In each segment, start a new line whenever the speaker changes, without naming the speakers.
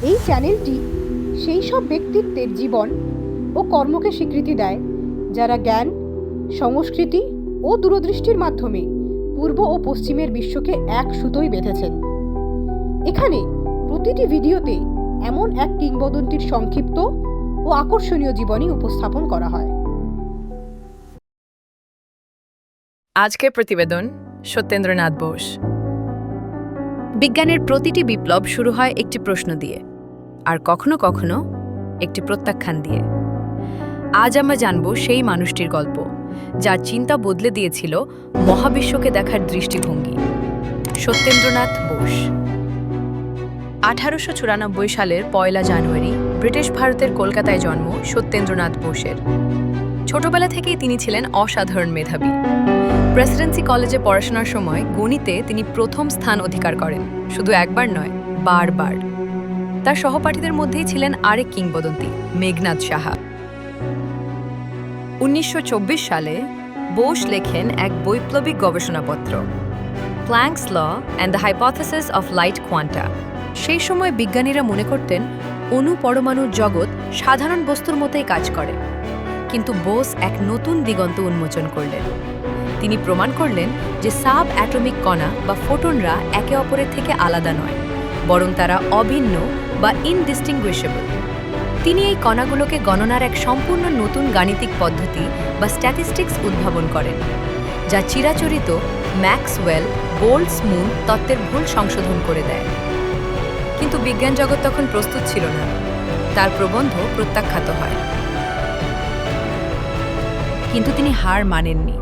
এই চ্যানেলটি সেই সব ব্যক্তিত্বের জীবন ও কর্মকে স্বীকৃতি দেয় যারা জ্ঞান, সংস্কৃতি ও দূরদৃষ্টির মাধ্যমে পূর্ব ও পশ্চিমের বিশ্বকে এক সুতোয় বেঁধেছেন। এখানে প্রতিটি ভিডিওতে এমন এক কিংবদন্তির সংক্ষিপ্ত ও আকর্ষণীয় জীবনী উপস্থাপন করা হয়।
আজকের প্রতিবেদন সত্যেন্দ্রনাথ বোস। বিজ্ঞানের প্রতিটি বিপ্লব শুরু হয় একটি প্রশ্ন দিয়ে, আর কখনো কখনো একটি প্রত্যাখ্যান দিয়ে। আজ আমরা জানব সেই মানুষটির গল্প যার চিন্তা বদলে দিয়েছিল মহাবিশ্বকে দেখার দৃষ্টিভঙ্গি। সত্যেন্দ্রনাথ বোস। 1894 সালের 1 জানুয়ারি ব্রিটিশ ভারতের কলকাতায় জন্ম সত্যেন্দ্রনাথ বোসের। ছোটবেলা থেকেই তিনি ছিলেন অসাধারণ মেধাবী। প্রেসিডেন্সি কলেজে পড়াশোনার সময় গণিতে তিনি প্রথম স্থান অধিকার করেন, শুধু একবার নয়, বারবার। তার সহপাঠীদের মধ্যেই ছিলেন আরেক কিংবদন্তি, মেঘনাদ সাহা। 1924 সালে বোস লেখেন এক বৈপ্লবিক গবেষণাপত্র, Planck's law and the hypothesis of light quanta. সেই সময় বিজ্ঞানীরা মনে করতেন অণু পরমাণুর জগৎ সাধারণ বস্তুর মতোই কাজ করে, কিন্তু বোস এক নতুন দিগন্ত উন্মোচন করলেন। তিনি প্রমাণ করলেন যে সাব অ্যাটমিক কণা বা ফোটনরা একে অপরের থেকে আলাদা নয়, বরং তারা অভিন্ন বা ইনডিস্টিংগুইশেবল। তিনি এই কণাগুলোকে গণনার এক সম্পূর্ণ নতুন গাণিতিক পদ্ধতি বা স্ট্যাটিস্টিক্স উদ্ভাবন করেন, যা চিরাচরিত ম্যাক্সওয়েল-বোল্টজমুন তত্ত্বের ভুল সংশোধন করে দেয়। কিন্তু বিজ্ঞান জগৎ তখন প্রস্তুত ছিল না। তার প্রবন্ধ প্রত্যাখ্যাত হয়। কিন্তু তিনি হার মানেননি।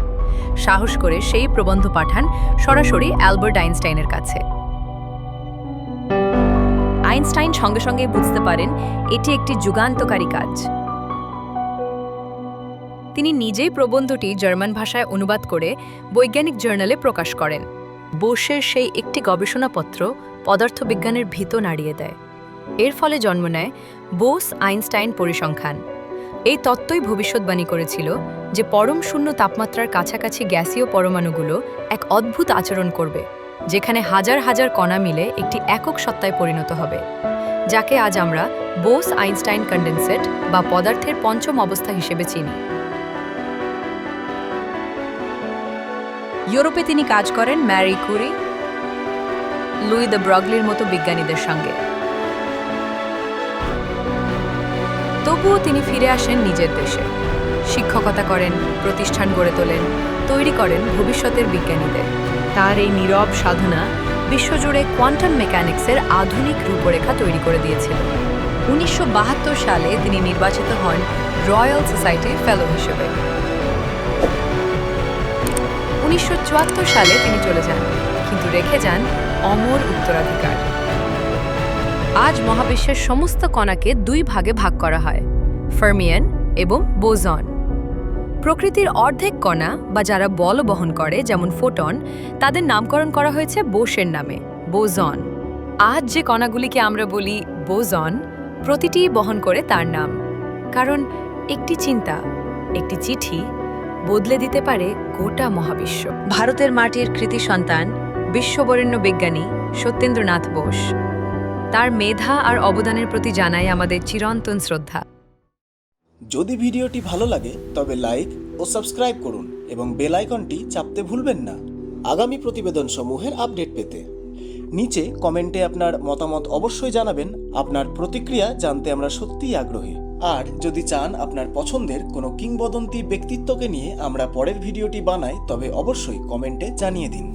সাহস করে সেই প্রবন্ধ পাঠান সরাসরি অ্যালবার্ট আইনস্টাইনের কাছে। আইনস্টাইন সঙ্গে সঙ্গে বুঝতে পারেন এটি একটি যুগান্তকারী কাজ। তিনি নিজেই প্রবন্ধটি জার্মান ভাষায় অনুবাদ করে বৈজ্ঞানিক জার্নালে প্রকাশ করেন। বোসের সেই একটি গবেষণাপত্র পদার্থবিজ্ঞানের ভিত নাড়িয়ে দেয়। এর ফলে জন্ম নেয় বোস আইনস্টাইন পরিসংখ্যান। এই তত্ত্বই ভবিষ্যৎবাণী করেছিল যে পরম শূন্য তাপমাত্রার কাছাকাছি গ্যাসীয় পরমাণুগুলো এক অদ্ভুত আচরণ করবে, যেখানে হাজার হাজার কণা মিলে একটি একক সত্তায় পরিণত হবে, যাকে আজ আমরা বোস আইনস্টাইন কন্ডেনসেট বা পদার্থের পঞ্চম অবস্থা হিসেবে চিনি। ইউরোপে তিনি কাজ করেন ম্যারি কুরি, লুই দ্য ব্রগলির মতো বিজ্ঞানীদের সঙ্গে। তবুও তিনি ফিরে আসেন নিজের দেশে, শিক্ষকতা করেন, প্রতিষ্ঠান গড়ে তোলেন, তৈরি করেন ভবিষ্যতের বিজ্ঞানীদের। তার এই নীরব সাধনা বিশ্বজুড়ে কোয়ান্টাম মেকানিক্সের আধুনিক রূপরেখা তৈরি করে দিয়েছিল। 1972 সালে তিনি নির্বাচিত হন রয়্যাল সোসাইটির ফেলো হিসেবে। 1974 সালে তিনি চলে যান, কিন্তু রেখে যান অমর উত্তরাধিকার। আজ মহাবিশ্বের সমস্ত কণাকে দুই ভাগে ভাগ করা হয়, ফার্মিয়ান এবং বোসন। প্রকৃতির অর্ধেক কণা বা যারা বল বহন করে, যেমন ফোটন, তাদের নামকরণ করা হয়েছে বোসের নামে, বোসন। আজ যে কণাগুলিকে আমরা বলি বোসন, প্রতিটি বহন করে তার নাম। কারণ একটি চিন্তা, একটি চিঠি বদলে দিতে পারে গোটা মহাবিশ্ব। ভারতের মাটির কৃতি সন্তান, বিশ্ববরেণ্য বিজ্ঞানী সত্যেন্দ্রনাথ বোস। তার মেধা আর অবদানের প্রতি জানাই আমাদের চিরন্তন শ্রদ্ধা।
যদি ভিডিওটি ভালো লাগে তবে লাইক ও সাবস্ক্রাইব করুন এবং বেল আইকনটি চাপতে ভুলবেন না আগামী প্রতিবেদন সমূহের আপডেট পেতে। নিচে কমেন্টে আপনার মতামত অবশ্যই জানাবেন। আপনার প্রতিক্রিয়া জানতে আমরা সত্যিই আগ্রহী। আর যদি চান আপনার পছন্দের কোনো কিংবদন্তি ব্যক্তিত্বকে নিয়ে আমরা পরের ভিডিওটি বানাই, তবে অবশ্যই কমেন্টে জানিয়ে দিন।